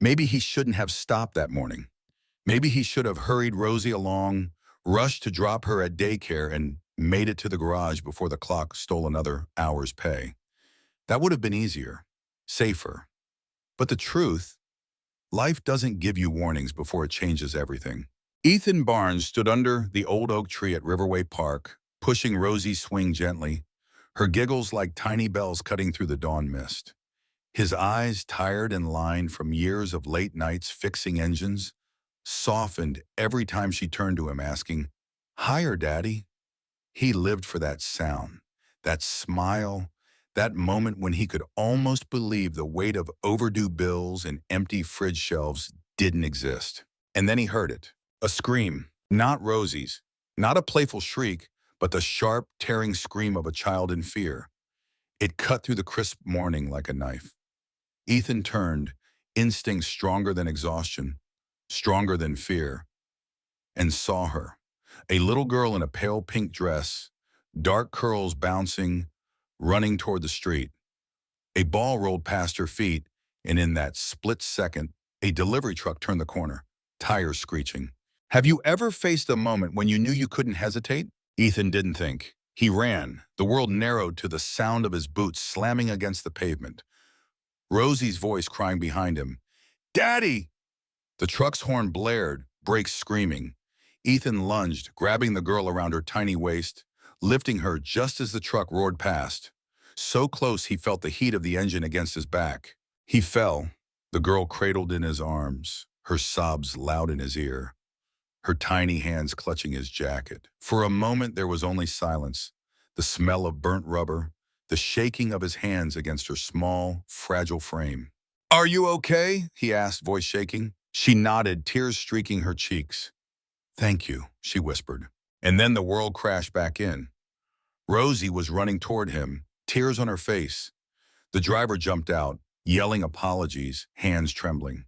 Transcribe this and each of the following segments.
Maybe he shouldn't have stopped that morning. Maybe he should have hurried Rosie along, rushed to drop her at daycare, and made it to the garage before the clock stole another hour's pay. That would have been easier, safer. But the truth, life doesn't give you warnings before it changes everything. Ethan Barnes stood under the old oak tree at Riverway Park, pushing Rosie's swing gently, her giggles like tiny bells cutting through the dawn mist. His eyes, tired and lined from years of late nights fixing engines, softened every time she turned to him asking, "Higher, Daddy." He lived for that sound, that smile, that moment when he could almost believe the weight of overdue bills and empty fridge shelves didn't exist. And then he heard it. A scream, not Rosie's, not a playful shriek, but the sharp, tearing scream of a child in fear. It cut through the crisp morning like a knife. Ethan turned, instinct stronger than exhaustion, stronger than fear, and saw her. A little girl in a pale pink dress, dark curls bouncing, running toward the street. A ball rolled past her feet, and in that split second, a delivery truck turned the corner, tires screeching. Have you ever faced a moment when you knew you couldn't hesitate? Ethan didn't think. He ran. The world narrowed to the sound of his boots slamming against the pavement. Rosie's voice crying behind him, "Daddy!" The truck's horn blared, brakes screaming. Ethan lunged, grabbing the girl around her tiny waist, lifting her just as the truck roared past. So close he felt the heat of the engine against his back. He fell, the girl cradled in his arms, her sobs loud in his ear, her tiny hands clutching his jacket. For a moment there was only silence, the smell of burnt rubber, the shaking of his hands against her small, fragile frame. "Are you okay?" he asked, voice shaking. She nodded, tears streaking her cheeks. "Thank you," she whispered. And then the world crashed back in. Rosie was running toward him, tears on her face. The driver jumped out, yelling apologies, hands trembling.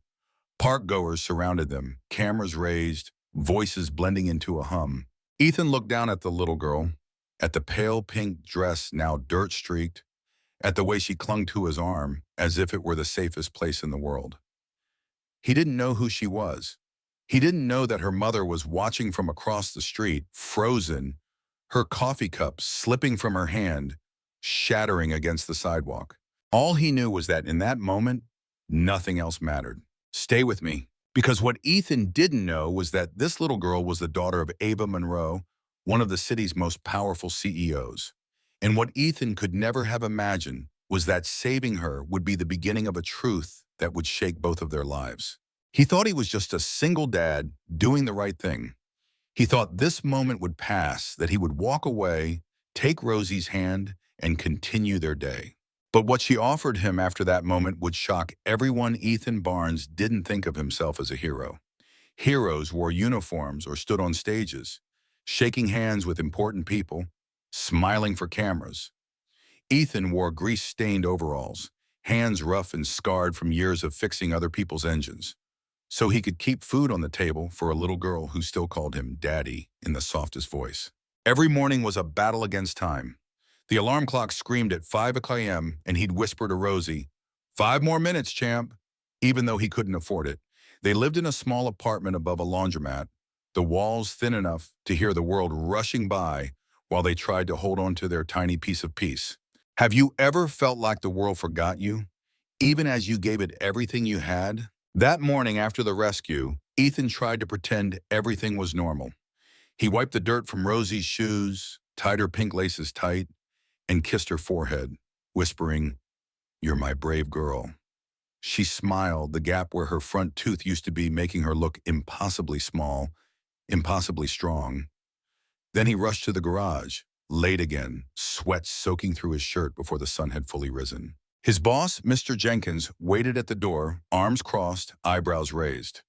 Park goers surrounded them, cameras raised, voices blending into a hum. Ethan looked down at the little girl, at the pale pink dress now dirt-streaked, at the way she clung to his arm as if it were the safest place in the world. He didn't know who she was. He didn't know that her mother was watching from across the street, frozen, her coffee cup slipping from her hand, shattering against the sidewalk. All he knew was that in that moment, nothing else mattered. Stay with me. Because what Ethan didn't know was that this little girl was the daughter of Ava Monroe, one of the city's most powerful CEOs. And what Ethan could never have imagined was that saving her would be the beginning of a truth that would shake both of their lives. He thought he was just a single dad doing the right thing. He thought this moment would pass, that he would walk away, take Rosie's hand, and continue their day. But what she offered him after that moment would shock everyone. Ethan Barnes didn't think of himself as a hero. Heroes wore uniforms or stood on stages, shaking hands with important people, smiling for cameras. Ethan wore grease-stained overalls, hands rough and scarred from years of fixing other people's engines, so he could keep food on the table for a little girl who still called him Daddy in the softest voice. Every morning was a battle against time. The alarm clock screamed at 5 a.m. and he'd whisper to Rosie, "5 more minutes, champ," even though he couldn't afford it. They lived in a small apartment above a laundromat, the walls thin enough to hear the world rushing by while they tried to hold on to their tiny piece of peace. Have you ever felt like the world forgot you, even as you gave it everything you had? That morning after the rescue, Ethan tried to pretend everything was normal. He wiped the dirt from Rosie's shoes, tied her pink laces tight, and kissed her forehead, whispering, "You're my brave girl." She smiled, the gap where her front tooth used to be making her look impossibly small, impossibly strong. Then he rushed to the garage, late again, sweat soaking through his shirt before the sun had fully risen. His boss, Mr. Jenkins, waited at the door, arms crossed, eyebrows raised.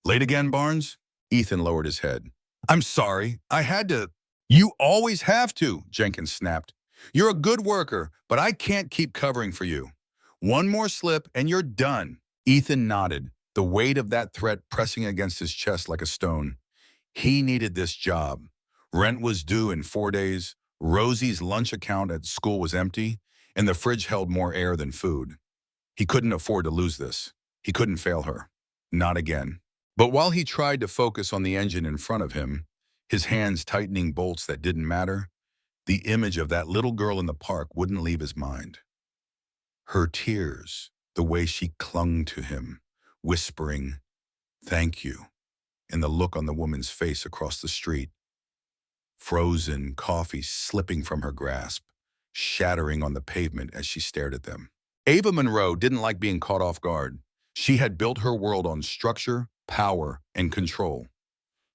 "Late again, Barnes?" Ethan lowered his head. "I'm sorry, I had to." "You always have to," Jenkins snapped. "You're a good worker, but I can't keep covering for you. One more slip and you're done." Ethan nodded, the weight of that threat pressing against his chest like a stone. He needed this job. Rent was due in 4 days, Rosie's lunch account at school was empty, and the fridge held more air than food. He couldn't afford to lose this. He couldn't fail her. Not again. But while he tried to focus on the engine in front of him, his hands tightening bolts that didn't matter, the image of that little girl in the park wouldn't leave his mind. Her tears, the way she clung to him, whispering, "Thank you," and the look on the woman's face across the street. Frozen coffee slipping from her grasp, shattering on the pavement as she stared at them. Ava Monroe didn't like being caught off guard. She had built her world on structure, power, and control.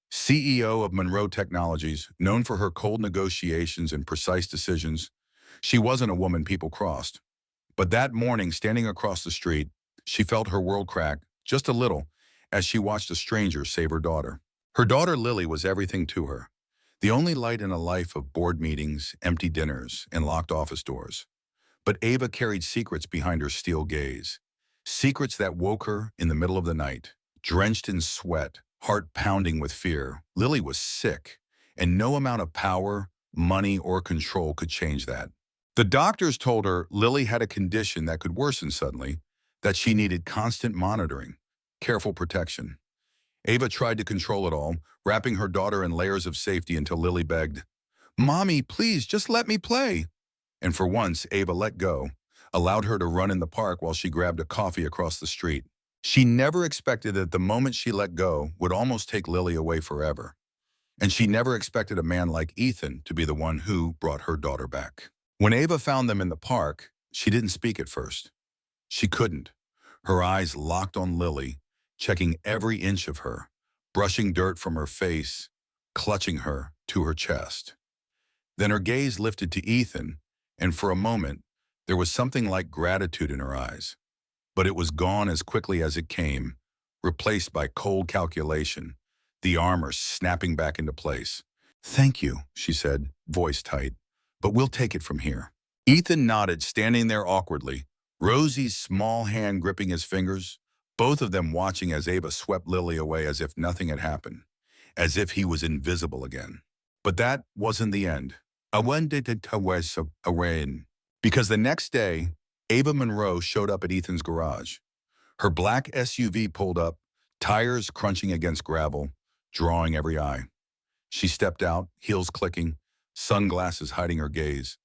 CEO of Monroe Technologies, known for her cold negotiations and precise decisions, she wasn't a woman people crossed. But that morning, standing across the street, she felt her world crack, just a little, as she watched a stranger save her daughter. Her daughter Lily was everything to her, the only light in a life of board meetings, empty dinners, and locked office doors. But Ava carried secrets behind her steel gaze, secrets that woke her in the middle of the night. Drenched in sweat, heart pounding with fear, Lily was sick, and no amount of power, money, or control could change that. The doctors told her Lily had a condition that could worsen suddenly, that she needed constant monitoring, careful protection. Ava tried to control it all, wrapping her daughter in layers of safety until Lily begged, "Mommy, please, just let me play." And for once, Ava let go, allowed her to run in the park while she grabbed a coffee across the street. She never expected that the moment she let go would almost take Lily away forever. And she never expected a man like Ethan to be the one who brought her daughter back. When Ava found them in the park, she didn't speak at first. She couldn't. Her eyes locked on Lily, checking every inch of her, brushing dirt from her face, clutching her to her chest. Then her gaze lifted to Ethan, and for a moment, there was something like gratitude in her eyes. But it was gone as quickly as it came, replaced by cold calculation, the armor snapping back into place. "Thank you," she said, voice tight, "but we'll take it from here." Ethan nodded, standing there awkwardly, Rosie's small hand gripping his fingers, both of them watching as Ava swept Lily away as if nothing had happened, as if he was invisible again. But that wasn't the end. Because the next day, Ava Monroe showed up at Ethan's garage. Her black SUV pulled up, tires crunching against gravel, drawing every eye. She stepped out, heels clicking, sunglasses hiding her gaze.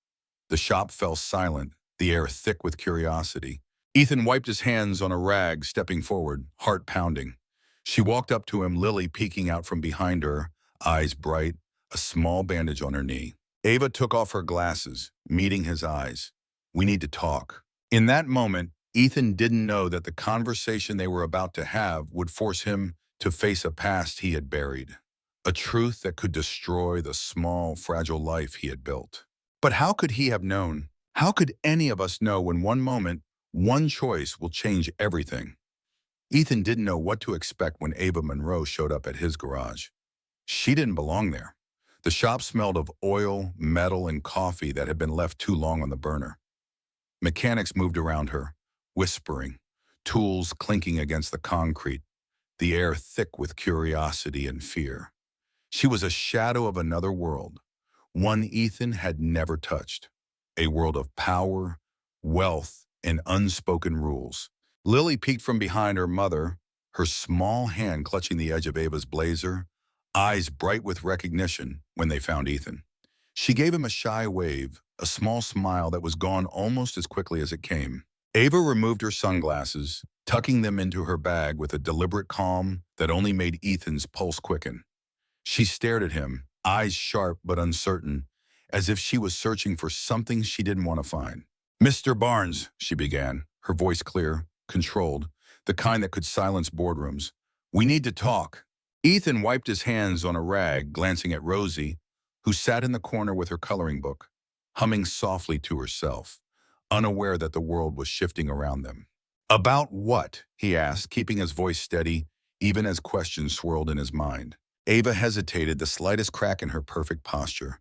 The shop fell silent, the air thick with curiosity. Ethan wiped his hands on a rag, stepping forward, heart pounding. She walked up to him, Lily peeking out from behind her, eyes bright, a small bandage on her knee. Ava took off her glasses, meeting his eyes. "We need to talk." In that moment, Ethan didn't know that the conversation they were about to have would force him to face a past he had buried, a truth that could destroy the small, fragile life he had built. But how could he have known? How could any of us know when one moment, one choice will change everything? Ethan didn't know what to expect when Ava Monroe showed up at his garage. She didn't belong there. The shop smelled of oil, metal, and coffee that had been left too long on the burner. Mechanics moved around her, whispering, tools clinking against the concrete, the air thick with curiosity and fear. She was a shadow of another world, one Ethan had never touched, a world of power, wealth, and unspoken rules. Lily peeked from behind her mother, her small hand clutching the edge of Ava's blazer, eyes bright with recognition when they found Ethan. She gave him a shy wave, a small smile that was gone almost as quickly as it came. Ava removed her sunglasses, tucking them into her bag with a deliberate calm that only made Ethan's pulse quicken. She stared at him, eyes sharp but uncertain, as if she was searching for something she didn't want to find. "Mr. Barnes," she began, her voice clear, controlled, the kind that could silence boardrooms. "We need to talk." Ethan wiped his hands on a rag, glancing at Rosie, who sat in the corner with her coloring book, humming softly to herself, unaware that the world was shifting around them. "About what?" he asked, keeping his voice steady, even as questions swirled in his mind. Ava hesitated, the slightest crack in her perfect posture.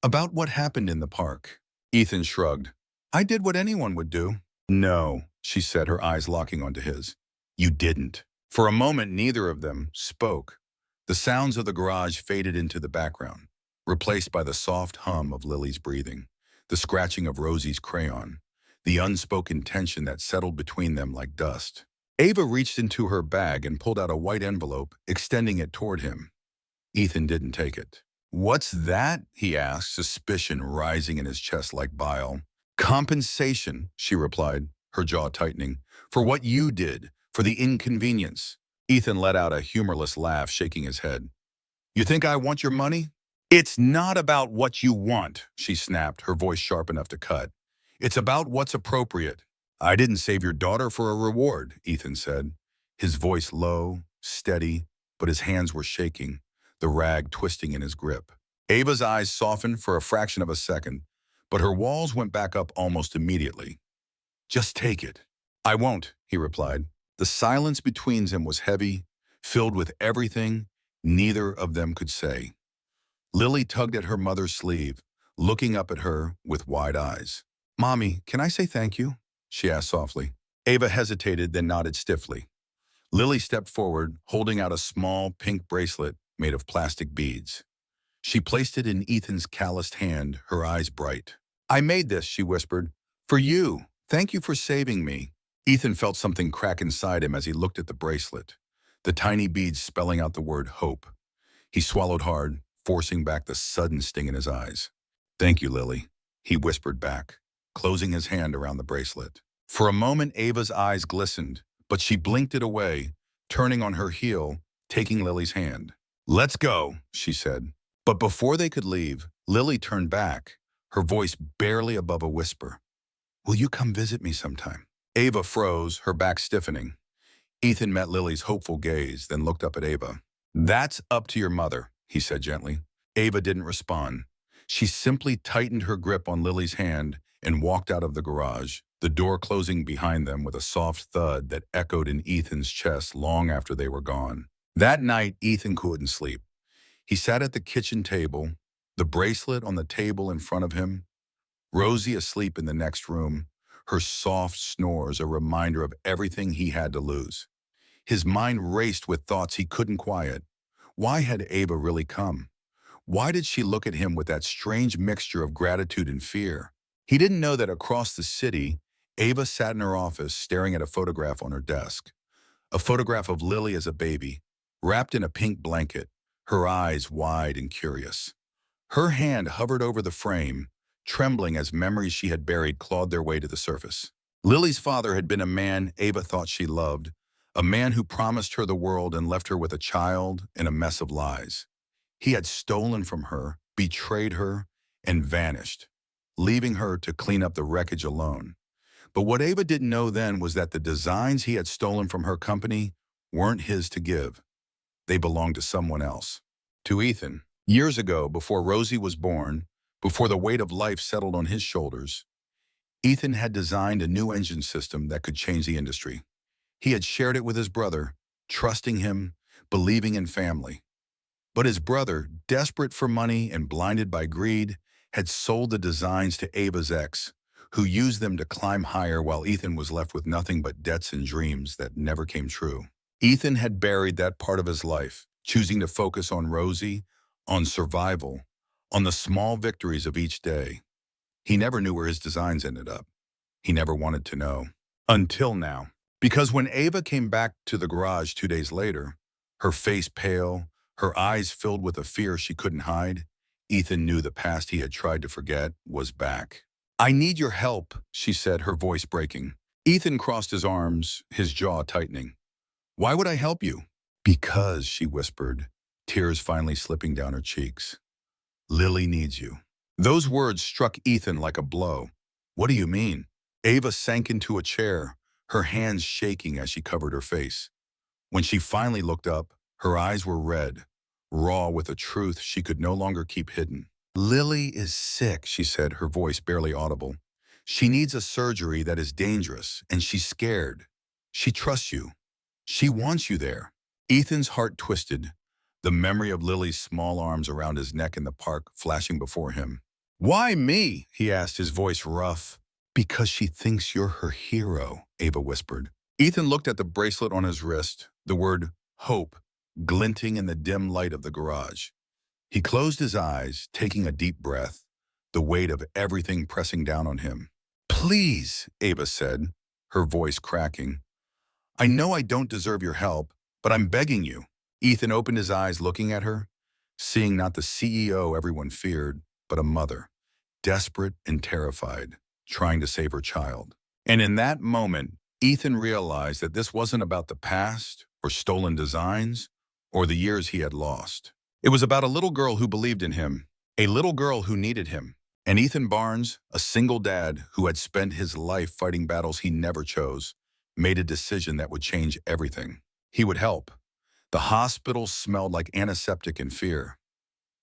"About what happened in the park." Ethan shrugged. "I did what anyone would do." "No," she said, her eyes locking onto his. "You didn't." For a moment, neither of them spoke. The sounds of the garage faded into the background, replaced by the soft hum of Lily's breathing, the scratching of Rosie's crayon, the unspoken tension that settled between them like dust. Ava reached into her bag and pulled out a white envelope, extending it toward him. Ethan didn't take it. "What's that?" he asked, suspicion rising in his chest like bile. "Compensation," she replied, her jaw tightening, "for what you did, for the inconvenience." Ethan let out a humorless laugh, shaking his head. "You think I want your money?" "It's not about what you want," she snapped, her voice sharp enough to cut. "It's about what's appropriate." "I didn't save your daughter for a reward," Ethan said, his voice low, steady, but his hands were shaking, the rag twisting in his grip. Ava's eyes softened for a fraction of a second, but her walls went back up almost immediately. "Just take it." "I won't," he replied. The silence between them was heavy, filled with everything neither of them could say. Lily tugged at her mother's sleeve, looking up at her with wide eyes. "Mommy, can I say thank you?" she asked softly. Ava hesitated, then nodded stiffly. Lily stepped forward, holding out a small pink bracelet made of plastic beads. She placed it in Ethan's calloused hand, her eyes bright. "I made this," she whispered, "for you. Thank you for saving me." Ethan felt something crack inside him as he looked at the bracelet, the tiny beads spelling out the word hope. He swallowed hard, forcing back the sudden sting in his eyes. "Thank you, Lily," he whispered back, closing his hand around the bracelet. For a moment, Ava's eyes glistened, but she blinked it away, turning on her heel, taking Lily's hand. "Let's go," she said. But before they could leave, Lily turned back, her voice barely above a whisper. "Will you come visit me sometime?" Ava froze, her back stiffening. Ethan met Lily's hopeful gaze, then looked up at Ava. "That's up to your mother," he said gently. Ava didn't respond. She simply tightened her grip on Lily's hand and walked out of the garage, the door closing behind them with a soft thud that echoed in Ethan's chest long after they were gone. That night, Ethan couldn't sleep. He sat at the kitchen table, the bracelet on the table in front of him, Rosie asleep in the next room, her soft snores a reminder of everything he had to lose. His mind raced with thoughts he couldn't quiet. Why had Ava really come? Why did she look at him with that strange mixture of gratitude and fear? He didn't know that across the city, Ava sat in her office staring at a photograph on her desk. A photograph of Lily as a baby, wrapped in a pink blanket, her eyes wide and curious. Her hand hovered over the frame, trembling as memories she had buried clawed their way to the surface. Lily's father had been a man Ava thought she loved, a man who promised her the world and left her with a child and a mess of lies. He had stolen from her, betrayed her, and vanished, leaving her to clean up the wreckage alone. But what Ava didn't know then was that the designs he had stolen from her company weren't his to give. They belonged to someone else. To Ethan. Years ago, before Rosie was born, before the weight of life settled on his shoulders, Ethan had designed a new engine system that could change the industry. He had shared it with his brother, trusting him, believing in family. But his brother, desperate for money and blinded by greed, had sold the designs to Ava's ex, who used them to climb higher while Ethan was left with nothing but debts and dreams that never came true. Ethan had buried that part of his life, choosing to focus on Rosie, on survival, on the small victories of each day. He never knew where his designs ended up. He never wanted to know. Until now. Because when Ava came back to the garage 2 days later, her face pale, her eyes filled with a fear she couldn't hide, Ethan knew the past he had tried to forget was back. "I need your help," she said, her voice breaking. Ethan crossed his arms, his jaw tightening. "Why would I help you?" "Because," she whispered, tears finally slipping down her cheeks. "Lily needs you." Those words struck Ethan like a blow. "What do you mean?" Ava sank into a chair, her hands shaking as she covered her face. When she finally looked up, her eyes were red, raw with a truth she could no longer keep hidden. "Lily is sick," she said, her voice barely audible. "She needs a surgery that is dangerous, and she's scared. She trusts you. She wants you there." Ethan's heart twisted, the memory of Lily's small arms around his neck in the park flashing before him. "Why me?" he asked, his voice rough. "Because she thinks you're her hero," Ava whispered. Ethan looked at the bracelet on his wrist, the word hope glinting in the dim light of the garage. He closed his eyes, taking a deep breath, the weight of everything pressing down on him. "Please," Ava said, her voice cracking. I know I don't deserve your help, but I'm begging you. Ethan opened his eyes looking at her, seeing not the CEO everyone feared, but a mother, desperate and terrified, trying to save her child. And in that moment, Ethan realized that this wasn't about the past or stolen designs or the years he had lost. It was about a little girl who believed in him, a little girl who needed him. And Ethan Barnes, a single dad who had spent his life fighting battles he never chose, made a decision that would change everything. He would help. The hospital smelled like antiseptic and fear.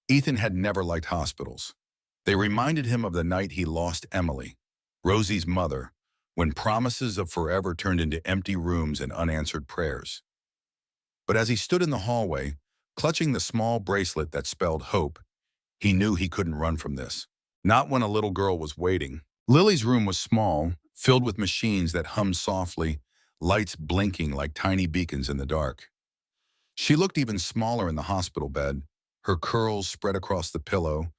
Ethan had never liked hospitals. They reminded him of the night he lost Emily, Rosie's mother, when promises of forever turned into empty rooms and unanswered prayers. But as he stood in the hallway, clutching the small bracelet that spelled hope, he knew he couldn't run from this. Not when a little girl was waiting. Lily's room was small, filled with machines that hummed softly, lights blinking like tiny beacons in the dark. She looked even smaller in the hospital bed, her curls spread across the pillow,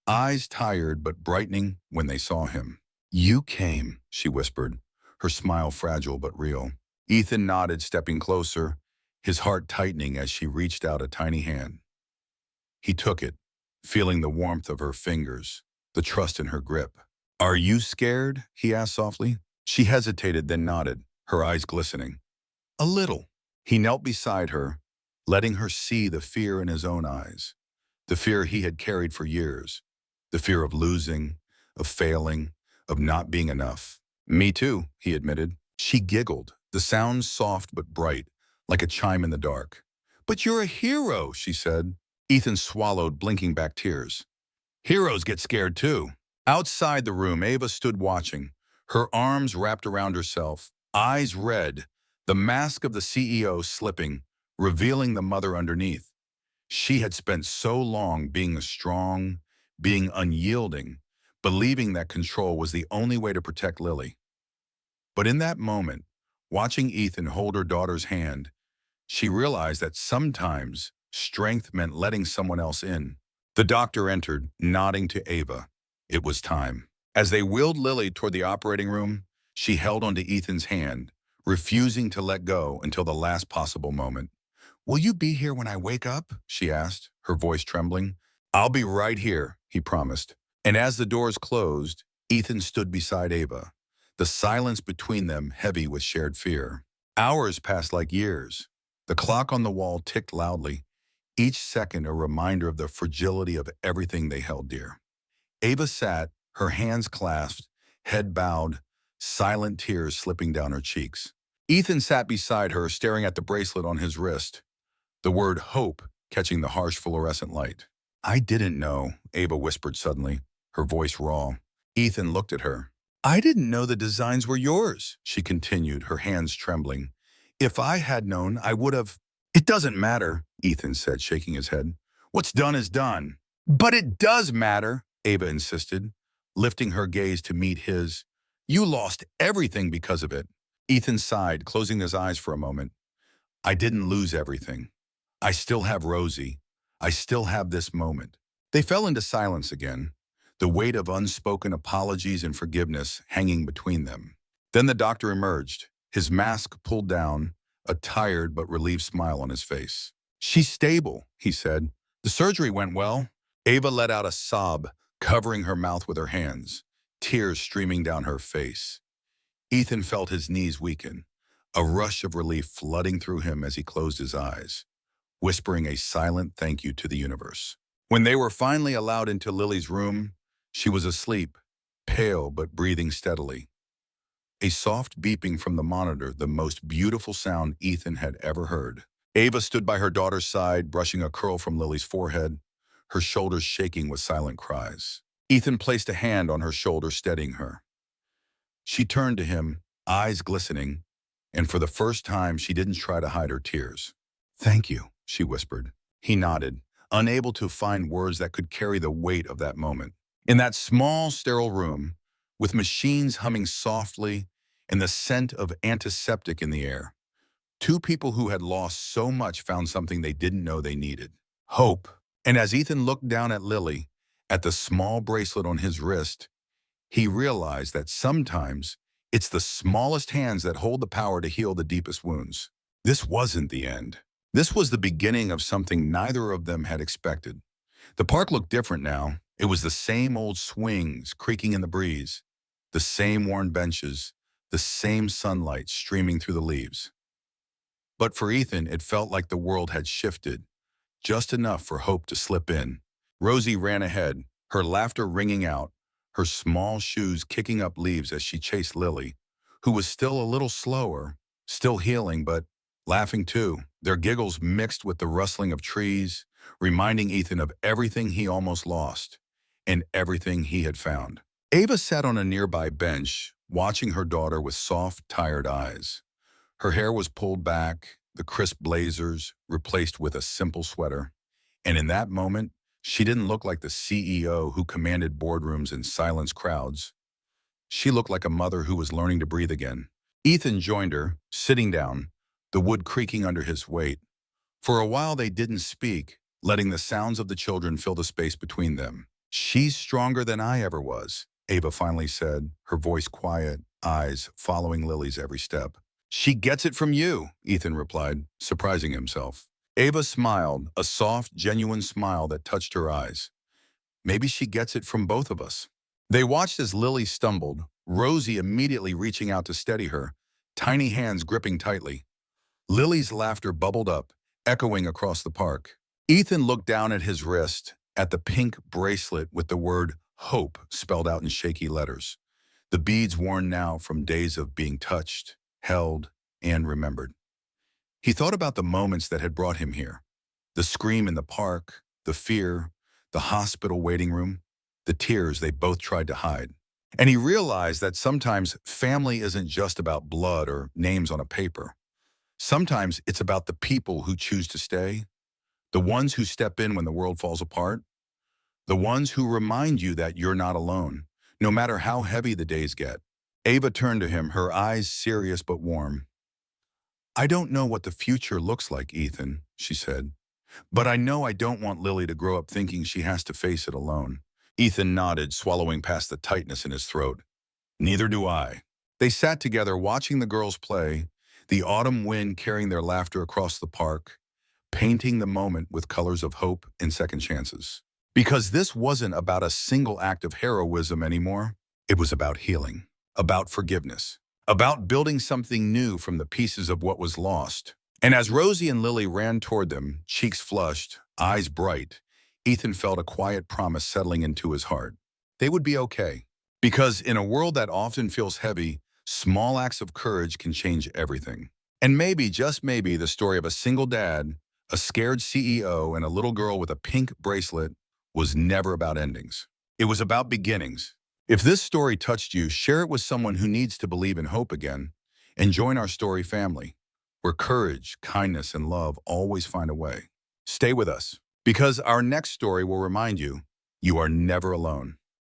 eyes tired but brightening when they saw him. "You came," she whispered, her smile fragile but real. Ethan nodded, stepping closer, his heart tightening as she reached out a tiny hand. He took it, feeling the warmth of her fingers, the trust in her grip. "Are you scared?" he asked softly. She hesitated, then nodded, her eyes glistening. "A little." He knelt beside her, letting her see the fear in his own eyes, the fear he had carried for years, the fear of losing, of failing, of not being enough. "Me too," he admitted. She giggled, the sound soft but bright, like a chime in the dark. "But you're a hero," she said. Ethan swallowed, blinking back tears. "Heroes get scared too." Outside the room, Ava stood watching, her arms wrapped around herself, eyes red, the mask of the CEO slipping, revealing the mother underneath. She had spent so long being strong, being unyielding, believing that control was the only way to protect Lily. But in that moment, watching Ethan hold her daughter's hand, she realized that sometimes strength meant letting someone else in. The doctor entered, nodding to Ava. It was time. As they wheeled Lily toward the operating room, she held onto Ethan's hand, refusing to let go until the last possible moment. "Will you be here when I wake up?" she asked, her voice trembling. "I'll be right here," he promised. And as the doors closed, Ethan stood beside Ava, the silence between them heavy with shared fear. Hours passed like years. The clock on the wall ticked loudly, each second a reminder of the fragility of everything they held dear. Ava sat, her hands clasped, head bowed, silent tears slipping down her cheeks. Ethan sat beside her, staring at the bracelet on his wrist, the word hope catching the harsh fluorescent light. "I didn't know," Ava whispered suddenly, her voice raw. Ethan looked at her. "I didn't know the designs were yours," she continued, her hands trembling. "If I had known, I would have—" "It doesn't matter," Ethan said, shaking his head. "What's done is done." "But it does matter," Ava insisted, lifting her gaze to meet his. "You lost everything because of it." Ethan sighed, closing his eyes for a moment. "I didn't lose everything. I still have Rosie. I still have this moment." They fell into silence again, the weight of unspoken apologies and forgiveness hanging between them. Then the doctor emerged, his mask pulled down, a tired but relieved smile on his face. "She's stable," he said. "The surgery went well." Ava let out a sob, covering her mouth with her hands, tears streaming down her face. Ethan felt his knees weaken, a rush of relief flooding through him as he closed his eyes, whispering a silent thank you to the universe. When they were finally allowed into Lily's room, she was asleep, pale but breathing steadily. A soft beeping from the monitor, the most beautiful sound Ethan had ever heard. Ava stood by her daughter's side, brushing a curl from Lily's forehead, her shoulders shaking with silent cries. Ethan placed a hand on her shoulder, steadying her. She turned to him, eyes glistening, and for the first time she didn't try to hide her tears. "Thank you," she whispered. He nodded, unable to find words that could carry the weight of that moment. In that small, sterile room, with machines humming softly and the scent of antiseptic in the air, two people who had lost so much found something they didn't know they needed: hope. And as Ethan looked down at Lily, at the small bracelet on his wrist, he realized that sometimes It's the smallest hands that hold the power to heal the deepest wounds. This wasn't the end. This was the beginning of something neither of them had expected. The park looked different now. It was the same old swings creaking in the breeze, the same worn benches, the same sunlight streaming through the leaves. But for Ethan, it felt like the world had shifted, just enough for hope to slip in. Rosie ran ahead, her laughter ringing out, her small shoes kicking up leaves as she chased Lily, who was still a little slower, still healing, but laughing too. Their giggles mixed with the rustling of trees, reminding Ethan of everything he almost lost and everything he had found. Ava sat on a nearby bench, watching her daughter with soft, tired eyes. Her hair was pulled back, the crisp blazers replaced with a simple sweater. And in that moment, she didn't look like the CEO who commanded boardrooms and silenced crowds. She looked like a mother who was learning to breathe again. Ethan joined her, sitting down, the wood creaking under his weight. For a while they didn't speak, letting the sounds of the children fill the space between them. "She's stronger than I ever was," Ava finally said, her voice quiet, eyes following Lily's every step. "She gets it from you," Ethan replied, surprising himself. Ava smiled, a soft, genuine smile that touched her eyes. "Maybe she gets it from both of us." They watched as Lily stumbled, Rosie immediately reaching out to steady her, tiny hands gripping tightly. Lily's laughter bubbled up, echoing across the park. Ethan looked down at his wrist, at the pink bracelet with the word hope spelled out in shaky letters. The beads worn now from days of being touched, held, and remembered. He thought about the moments that had brought him here. The scream in the park, the fear, the hospital waiting room, the tears they both tried to hide. And he realized that sometimes family isn't just about blood or names on a paper. Sometimes it's about the people who choose to stay, the ones who step in when the world falls apart, the ones who remind you that you're not alone, no matter how heavy the days get. Ava turned to him, her eyes serious but warm. "I don't know what the future looks like, Ethan," she said, "but I know I don't want Lily to grow up thinking she has to face it alone." Ethan nodded, swallowing past the tightness in his throat. "Neither do I." They sat together watching the girls play, the autumn wind carrying their laughter across the park, painting the moment with colors of hope and second chances. Because this wasn't about a single act of heroism anymore. It was about healing, about forgiveness, about building something new from the pieces of what was lost. And as Rosie and Lily ran toward them, cheeks flushed, eyes bright, Ethan felt a quiet promise settling into his heart. They would be okay. Because in a world that often feels heavy, small acts of courage can change everything. And maybe, just maybe, the story of a single dad, a scared CEO, and a little girl with a pink bracelet was never about endings. It was about beginnings. If this story touched you, share it with someone who needs to believe in hope again, and join our story family, where courage, kindness, and love always find a way. Stay with us, because our next story will remind you, you are never alone.